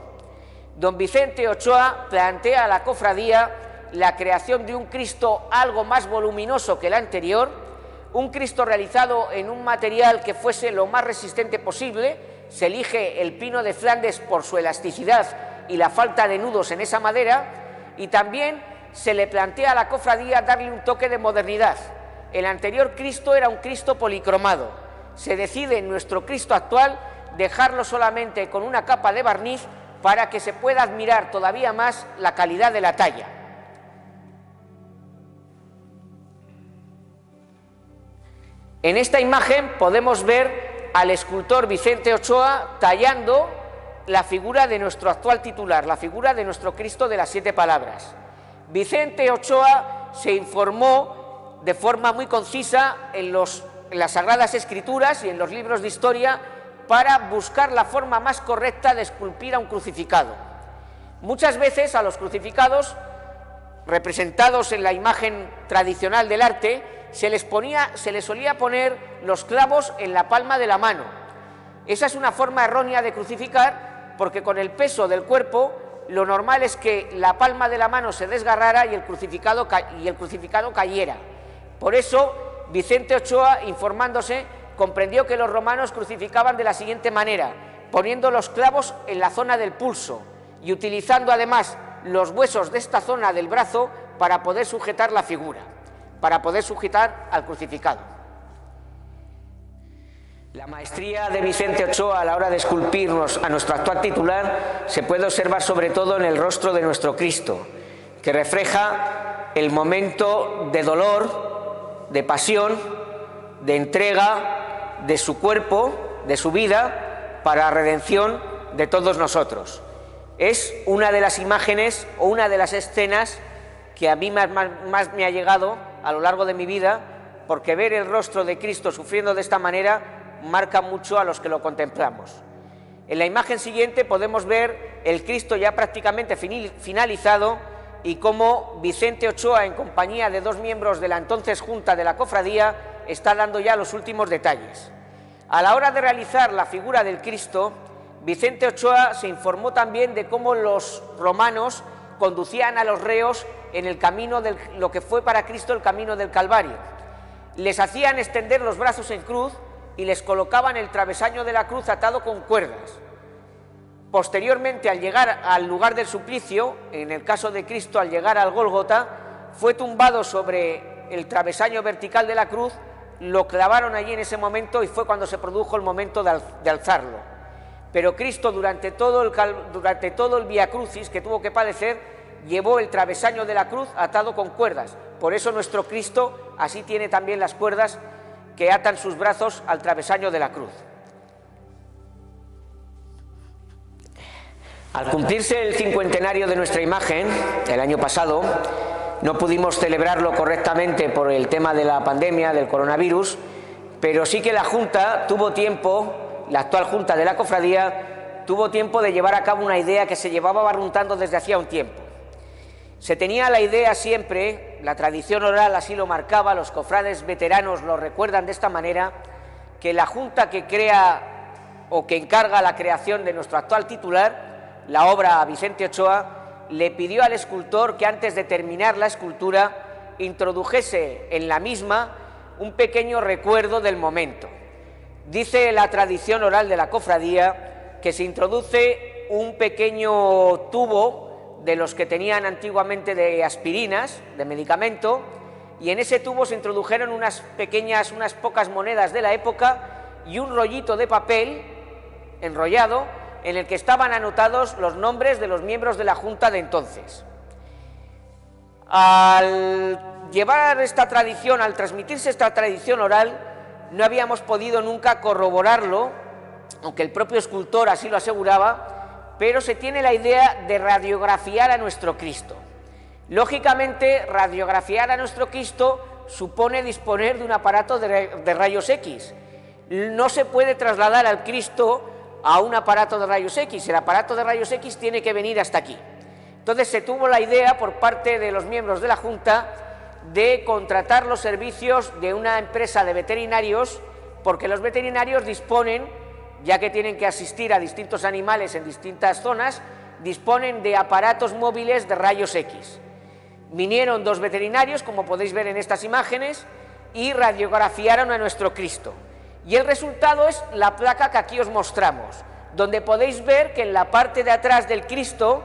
Don Vicente Ochoa plantea a la cofradía la creación de un Cristo algo más voluminoso que el anterior, un Cristo realizado en un material que fuese lo más resistente posible. Se elige el pino de Flandes por su elasticidad y la falta de nudos en esa madera, y también se le plantea a la cofradía darle un toque de modernidad. El anterior Cristo era un Cristo policromado. Se decide en nuestro Cristo actual dejarlo solamente con una capa de barniz para que se pueda admirar todavía más la calidad de la talla. En esta imagen podemos ver al escultor Vicente Ochoa tallando la figura de nuestro actual titular, la figura de nuestro Cristo de las 7 Palabras. Vicente Ochoa se informó de forma muy concisa en las Sagradas Escrituras y en los libros de historia para buscar la forma más correcta de esculpir a un crucificado. Muchas veces a los crucificados, representados en la imagen tradicional del arte, se les solía poner los clavos en la palma de la mano. Esa es una forma errónea de crucificar, porque con el peso del cuerpo lo normal es que la palma de la mano se desgarrara y el crucificado cayera. Por eso, Vicente Ochoa, informándose, comprendió que los romanos crucificaban de la siguiente manera, poniendo los clavos en la zona del pulso y utilizando además los huesos de esta zona del brazo para poder sujetar la figura. para poder sujetar al crucificado. La maestría de Vicente Ochoa a la hora de esculpirnos a nuestro actual titular se puede observar sobre todo en el rostro de nuestro Cristo, que refleja el momento de dolor, de pasión, de entrega de su cuerpo, de su vida, para la redención de todos nosotros. Es una de las imágenes o una de las escenas que a mí más me ha llegado a lo largo de mi vida, porque ver el rostro de Cristo sufriendo de esta manera marca mucho a los que lo contemplamos. En la imagen siguiente podemos ver el Cristo ya prácticamente finalizado y cómo Vicente Ochoa, en compañía de 2 miembros de la entonces Junta de la Cofradía, está dando ya los últimos detalles. A la hora de realizar la figura del Cristo, Vicente Ochoa se informó también de cómo los romanos conducían a los reos en el camino de lo que fue para Cristo el camino del Calvario. Les hacían extender los brazos en cruz y les colocaban el travesaño de la cruz atado con cuerdas. Posteriormente, al llegar al lugar del suplicio, en el caso de Cristo, al llegar al Gólgota, fue tumbado sobre el travesaño vertical de la cruz, lo clavaron allí en ese momento y fue cuando se produjo el momento de alzarlo. Pero Cristo, durante todo el Vía Crucis que tuvo que padecer, llevó el travesaño de la cruz atado con cuerdas. Por eso nuestro Cristo así tiene también las cuerdas que atan sus brazos al travesaño de la cruz. Al cumplirse el 50º de nuestra imagen, el año pasado, no pudimos celebrarlo correctamente por el tema de la pandemia, del coronavirus, pero sí que la Junta tuvo tiempo, la actual Junta de la Cofradía, tuvo tiempo de llevar a cabo una idea que se llevaba barruntando desde hacía un tiempo. Se tenía la idea siempre, la tradición oral así lo marcaba, los cofrades veteranos lo recuerdan de esta manera, que la Junta que crea o que encarga la creación de nuestro actual titular, la obra a Vicente Ochoa, le pidió al escultor que antes de terminar la escultura introdujese en la misma un pequeño recuerdo del momento. Dice la tradición oral de la cofradía que se introduce un pequeño tubo de los que tenían antiguamente de aspirinas, de medicamento, y en ese tubo se introdujeron unas pocas monedas de la época y un rollito de papel enrollado en el que estaban anotados los nombres de los miembros de la Junta de entonces. Al llevar esta tradición, al transmitirse esta tradición oral, no habíamos podido nunca corroborarlo, aunque el propio escultor así lo aseguraba, pero se tiene la idea de radiografiar a nuestro Cristo. Lógicamente, radiografiar a nuestro Cristo supone disponer de un aparato de rayos X. No se puede trasladar al Cristo a un aparato de rayos X, el aparato de rayos X tiene que venir hasta aquí. Entonces se tuvo la idea por parte de los miembros de la Junta de contratar los servicios de una empresa de veterinarios, porque los veterinarios disponen, ya que tienen que asistir a distintos animales en distintas zonas, disponen de aparatos móviles de rayos X. Vinieron 2 veterinarios, como podéis ver en estas imágenes, y radiografiaron a nuestro Cristo. Y el resultado es la placa que aquí os mostramos, donde podéis ver que en la parte de atrás del Cristo,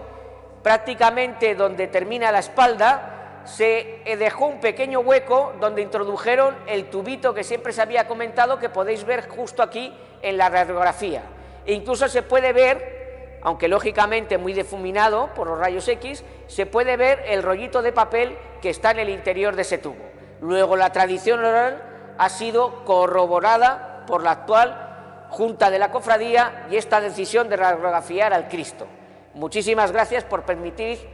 prácticamente donde termina la espalda, se dejó un pequeño hueco donde introdujeron el tubito que siempre se había comentado, que podéis ver justo aquí en la radiografía. E incluso se puede ver, aunque lógicamente muy difuminado por los rayos X, se puede ver el rollito de papel que está en el interior de ese tubo. Luego la tradición oral ha sido corroborada por la actual Junta de la Cofradía y esta decisión de radiografiar al Cristo. Muchísimas gracias por permitir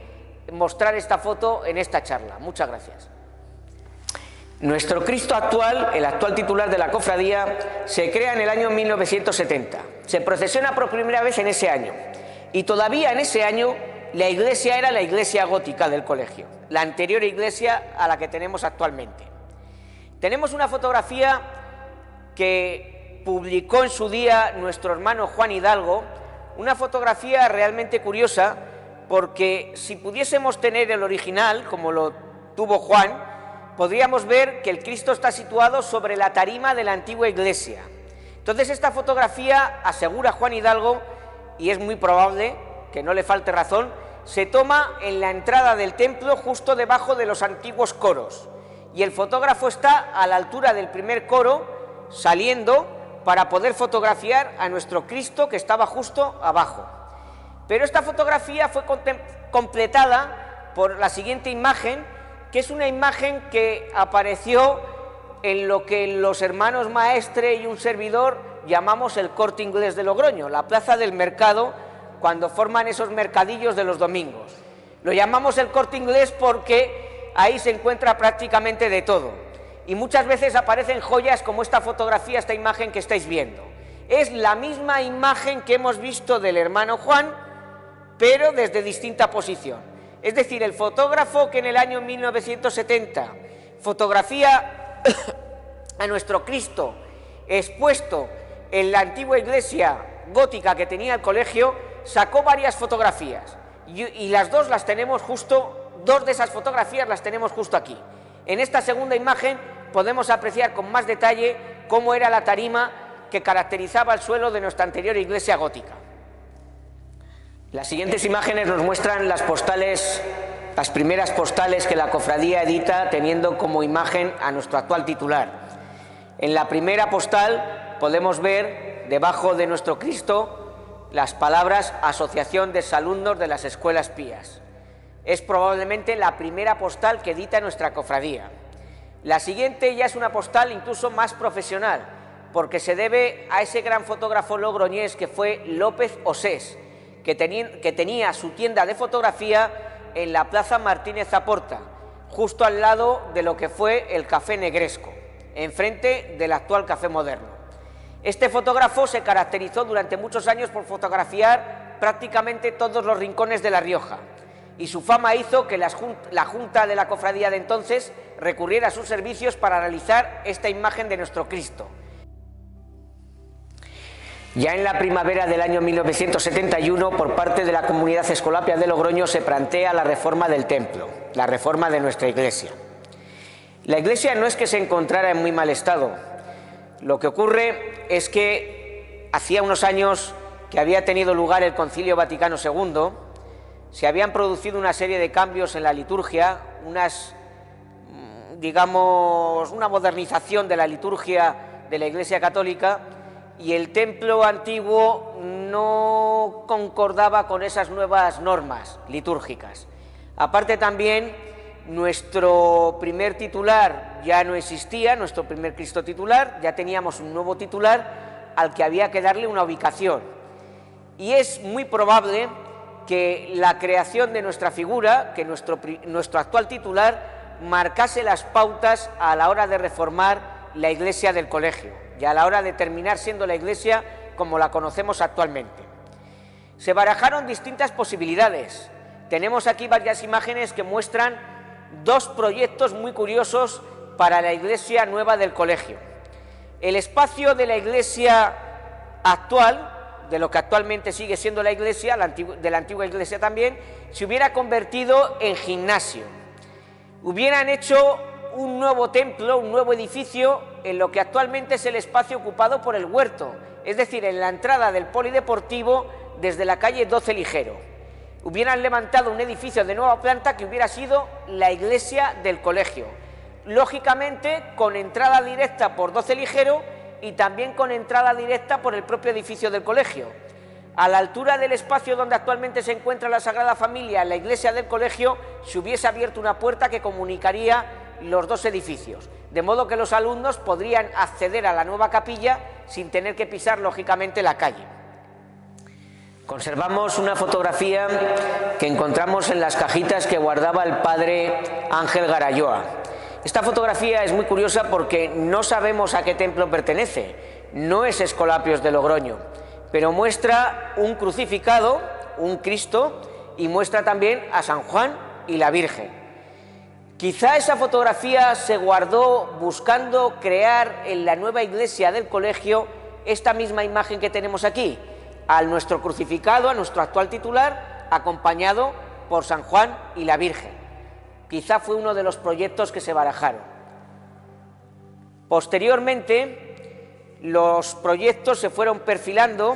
mostrar esta foto en esta charla. Muchas gracias. Nuestro Cristo actual, el actual titular de la cofradía, se crea en el año 1970. Se procesiona por primera vez en ese año. Y todavía en ese año la iglesia era la iglesia gótica del colegio, la anterior iglesia a la que tenemos actualmente. Tenemos una fotografía que publicó en su día nuestro hermano Juan Hidalgo, una fotografía realmente curiosa, porque si pudiésemos tener el original, como lo tuvo Juan, podríamos ver que el Cristo está situado sobre la tarima de la antigua iglesia. Entonces esta fotografía, asegura Juan Hidalgo, y es muy probable que no le falte razón, se toma en la entrada del templo justo debajo de los antiguos coros. y el fotógrafo está a la altura del primer coro, saliendo para poder fotografiar a nuestro Cristo, que estaba justo abajo. Pero esta fotografía fue completada por la siguiente imagen, que es una imagen que apareció en lo que los hermanos Maestre y un servidor llamamos el Corte Inglés de Logroño, la plaza del mercado, cuando forman esos mercadillos de los domingos. Lo llamamos el Corte Inglés porque ahí se encuentra prácticamente de todo. Y muchas veces aparecen joyas como esta fotografía, esta imagen que estáis viendo. Es la misma imagen que hemos visto del hermano Juan, pero desde distinta posición. Es decir, el fotógrafo que en el año 1970 fotografía a nuestro Cristo expuesto en la antigua iglesia gótica que tenía el colegio, sacó varias fotografías y las dos las tenemos justo, dos de esas fotografías las tenemos justo aquí. En esta segunda imagen podemos apreciar con más detalle cómo era la tarima que caracterizaba el suelo de nuestra anterior iglesia gótica. Las siguientes imágenes nos muestran las postales, las primeras postales que la cofradía edita teniendo como imagen a nuestro actual titular. En la primera postal podemos ver debajo de nuestro Cristo las palabras Asociación de Exalumnos de las Escuelas Pías. Es probablemente la primera postal que edita nuestra cofradía. La siguiente ya es una postal incluso más profesional, porque se debe a ese gran fotógrafo logroñés que fue López Osés, que tenía su tienda de fotografía en la Plaza Martínez Zaporta, justo al lado de lo que fue el Café Negresco, enfrente del actual Café Moderno. Este fotógrafo se caracterizó durante muchos años por fotografiar prácticamente todos los rincones de La Rioja, y su fama hizo que la Junta de la Cofradía de entonces recurriera a sus servicios para realizar esta imagen de nuestro Cristo. Ya en la primavera del año 1971, por parte de la Comunidad Escolapia de Logroño, se plantea la reforma del templo, la reforma de nuestra iglesia. La iglesia no es que se encontrara en muy mal estado. Lo que ocurre es que hacía unos años que había tenido lugar el Concilio Vaticano II, se habían producido una serie de cambios en la liturgia, una modernización de la liturgia de la Iglesia Católica, y el templo antiguo no concordaba con esas nuevas normas litúrgicas. Aparte también, nuestro primer titular ya no existía, nuestro primer Cristo titular, ya teníamos un nuevo titular al que había que darle una ubicación. Y es muy probable que la creación de nuestra figura, que nuestro actual titular, marcase las pautas a la hora de reformar la iglesia del colegio y a la hora de terminar siendo la iglesia como la conocemos actualmente. Se barajaron distintas posibilidades. Tenemos aquí varias imágenes que muestran dos proyectos muy curiosos para la iglesia nueva del colegio. El espacio de la iglesia actual, de lo que actualmente sigue siendo la iglesia, de la antigua iglesia también, se hubiera convertido en gimnasio. Hubieran hecho un nuevo templo, un nuevo edificio en lo que actualmente es el espacio ocupado por el huerto, es decir, en la entrada del polideportivo desde la calle 12 Ligero. Hubieran levantado un edificio de nueva planta que hubiera sido la iglesia del colegio, lógicamente con entrada directa por 12 Ligero y también con entrada directa por el propio edificio del colegio. A la altura del espacio donde actualmente se encuentra la Sagrada Familia, la iglesia del colegio, se hubiese abierto una puerta que comunicaría los dos edificios, de modo que los alumnos podrían acceder a la nueva capilla sin tener que pisar lógicamente la calle. Conservamos una fotografía que encontramos en las cajitas que guardaba el padre Ángel Garayoa. Esta fotografía es muy curiosa porque no sabemos a qué templo pertenece, no es Escolapios de Logroño, pero muestra un crucificado, un Cristo, y muestra también a San Juan y la Virgen. Quizá esa fotografía se guardó buscando crear en la nueva iglesia del colegio esta misma imagen que tenemos aquí, a nuestro crucificado, a nuestro actual titular, acompañado por San Juan y la Virgen. Quizá fue uno de los proyectos que se barajaron. Posteriormente, los proyectos se fueron perfilando.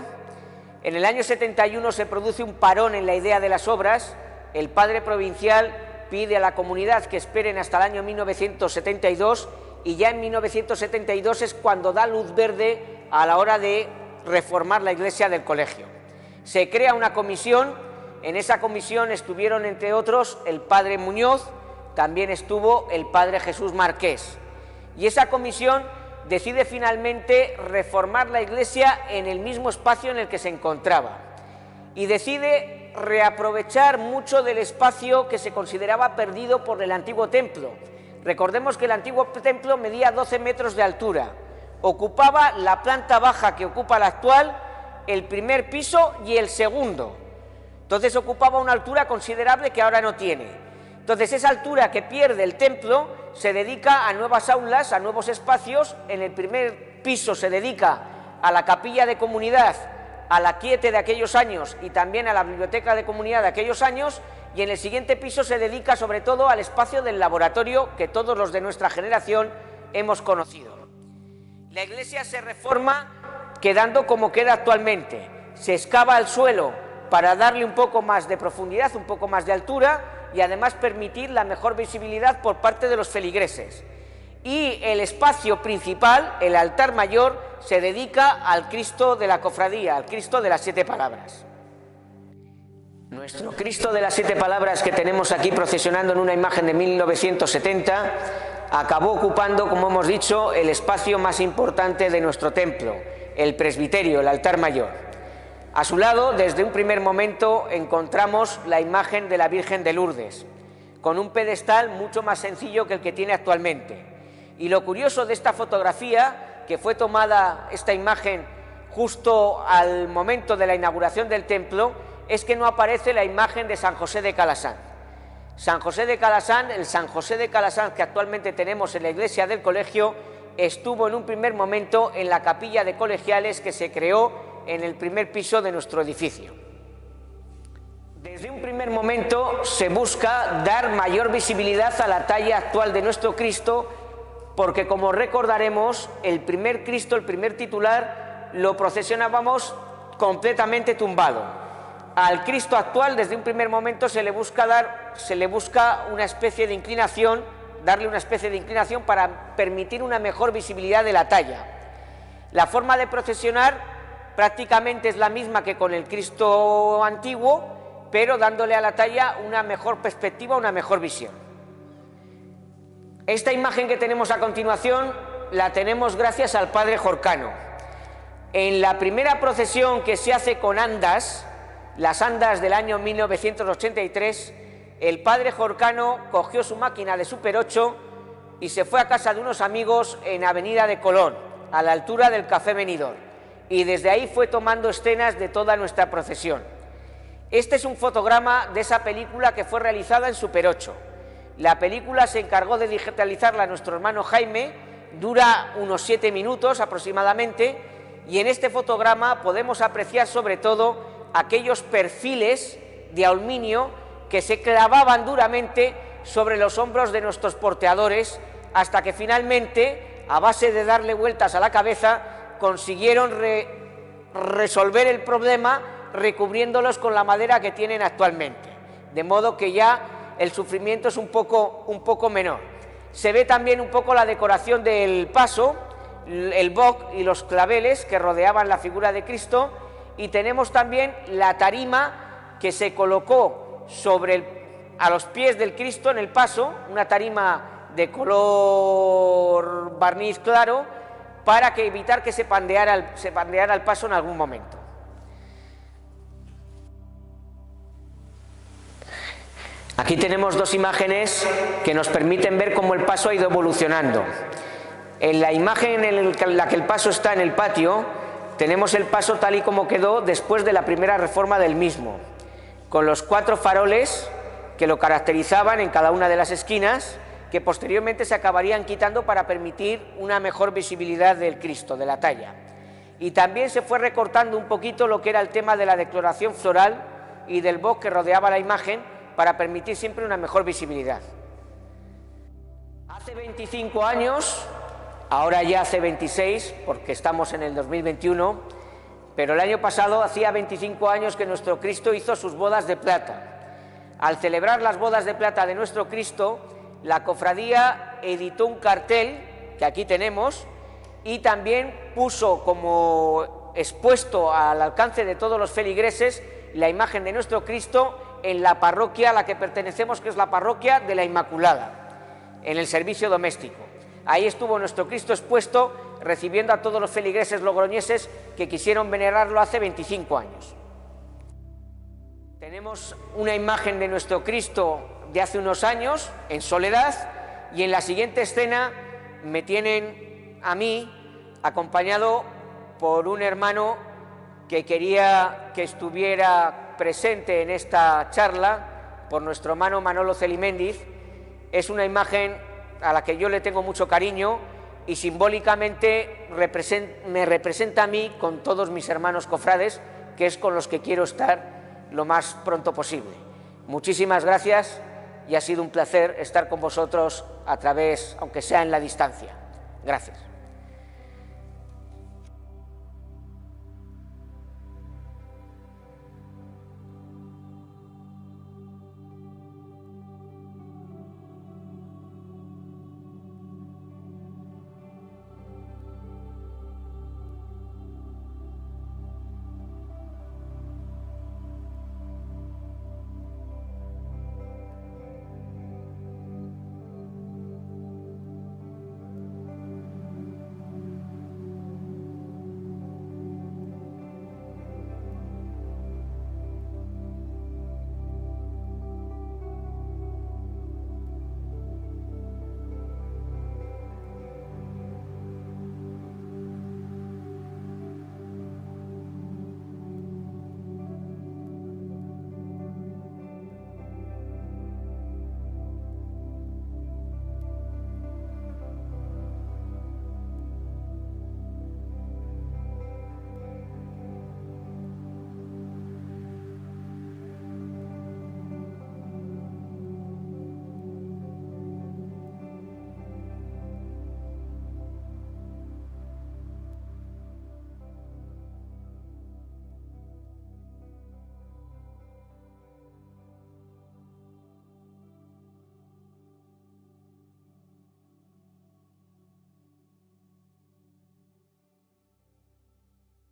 En el año 71 se produce un parón en la idea de las obras. El padre provincial pide a la comunidad que esperen hasta el año 1972 y ya en 1972 es cuando da luz verde a la hora de reformar la iglesia del colegio. Se crea una comisión, en esa comisión estuvieron entre otros el padre Muñoz, también estuvo el padre Jesús Marqués, y esa comisión decide finalmente reformar la iglesia en el mismo espacio en el que se encontraba y decide reaprovechar mucho del espacio que se consideraba perdido por el antiguo templo. Recordemos que el antiguo templo medía 12 metros de altura, ocupaba la planta baja que ocupa la actual, el primer piso y el segundo. Entonces ocupaba una altura considerable que ahora no tiene. Entonces esa altura que pierde el templo se dedica a nuevas aulas, a nuevos espacios. En el primer piso se dedica a la capilla de comunidad, a la quiete de aquellos años y también a la biblioteca de comunidad de aquellos años, y en el siguiente piso se dedica sobre todo al espacio del laboratorio que todos los de nuestra generación hemos conocido. La iglesia se reforma quedando como queda actualmente. Se excava el suelo para darle un poco más de profundidad, un poco más de altura y además permitir la mejor visibilidad por parte de los feligreses. Y el espacio principal, el altar mayor, se dedica al Cristo de la cofradía, al Cristo de las 7 palabras. Nuestro Cristo de las 7 palabras que tenemos aquí procesionando en una imagen de 1970 acabó ocupando, como hemos dicho, el espacio más importante de nuestro templo, el presbiterio, el altar mayor. A su lado, desde un primer momento, encontramos la imagen de la Virgen de Lourdes, con un pedestal mucho más sencillo que el que tiene actualmente. Y lo curioso de esta fotografía, que fue tomada esta imagen justo al momento de la inauguración del templo, es que no aparece la imagen de San José de Calassanç. San José de Calassanç, el San José de Calassanç que actualmente tenemos en la iglesia del colegio, estuvo en un primer momento en la capilla de colegiales que se creó en el primer piso de nuestro edificio. Desde un primer momento se busca dar mayor visibilidad a la talla actual de nuestro Cristo, porque como recordaremos, el primer Cristo, el primer titular, lo procesionábamos completamente tumbado. Al Cristo actual, desde un primer momento, se le busca una especie de inclinación, darle una especie de inclinación para permitir una mejor visibilidad de la talla. La forma de procesionar prácticamente es la misma que con el Cristo antiguo, pero dándole a la talla una mejor perspectiva, una mejor visión. Esta imagen que tenemos a continuación la tenemos gracias al padre Jorcano. En la primera procesión que se hace con andas, las andas del año 1983, el padre Jorcano cogió su máquina de Super 8 y se fue a casa de unos amigos en Avenida de Colón, a la altura del Café Benidorm, y desde ahí fue tomando escenas de toda nuestra procesión. Este es un fotograma de esa película que fue realizada en Super 8. La película se encargó de digitalizarla nuestro hermano Jaime, dura unos 7 minutos aproximadamente, y en este fotograma podemos apreciar sobre todo aquellos perfiles de aluminio que se clavaban duramente sobre los hombros de nuestros porteadores hasta que finalmente, a base de darle vueltas a la cabeza, consiguieron resolver el problema recubriéndolos con la madera que tienen actualmente, de modo que ya el sufrimiento es un poco menor. Se ve también un poco la decoración del paso, el boc y los claveles que rodeaban la figura de Cristo, y tenemos también la tarima que se colocó a los pies del Cristo en el paso, una tarima de color barniz claro, para evitar que se pandeara el paso en algún momento. Aquí tenemos dos imágenes que nos permiten ver cómo el paso ha ido evolucionando. En la imagen en la que el paso está en el patio, tenemos el paso tal y como quedó después de la primera reforma del mismo, con los 4 faroles que lo caracterizaban en cada una de las esquinas, que posteriormente se acabarían quitando para permitir una mejor visibilidad del Cristo, de la talla. Y también se fue recortando un poquito lo que era el tema de la decoloración floral y del boc que rodeaba la imagen para permitir siempre una mejor visibilidad. Hace 25 años, ahora ya hace 26, porque estamos en el 2021, pero el año pasado hacía 25 años que nuestro Cristo hizo sus bodas de plata. Al celebrar las bodas de plata de nuestro Cristo, la cofradía editó un cartel, que aquí tenemos, y también puso como expuesto al alcance de todos los feligreses la imagen de nuestro Cristo en la parroquia a la que pertenecemos, que es la parroquia de la Inmaculada, en el servicio doméstico. Ahí estuvo nuestro Cristo expuesto, recibiendo a todos los feligreses logroñeses que quisieron venerarlo hace 25 años. Tenemos una imagen de nuestro Cristo de hace unos años, en soledad, y en la siguiente escena me tienen a mí acompañado por un hermano que quería que estuviera presente en esta charla, por nuestro hermano Manolo Celiméndiz. Es una imagen a la que yo le tengo mucho cariño y simbólicamente me representa a mí con todos mis hermanos cofrades, que es con los que quiero estar lo más pronto posible. Muchísimas gracias y ha sido un placer estar con vosotros a través, aunque sea en la distancia. Gracias.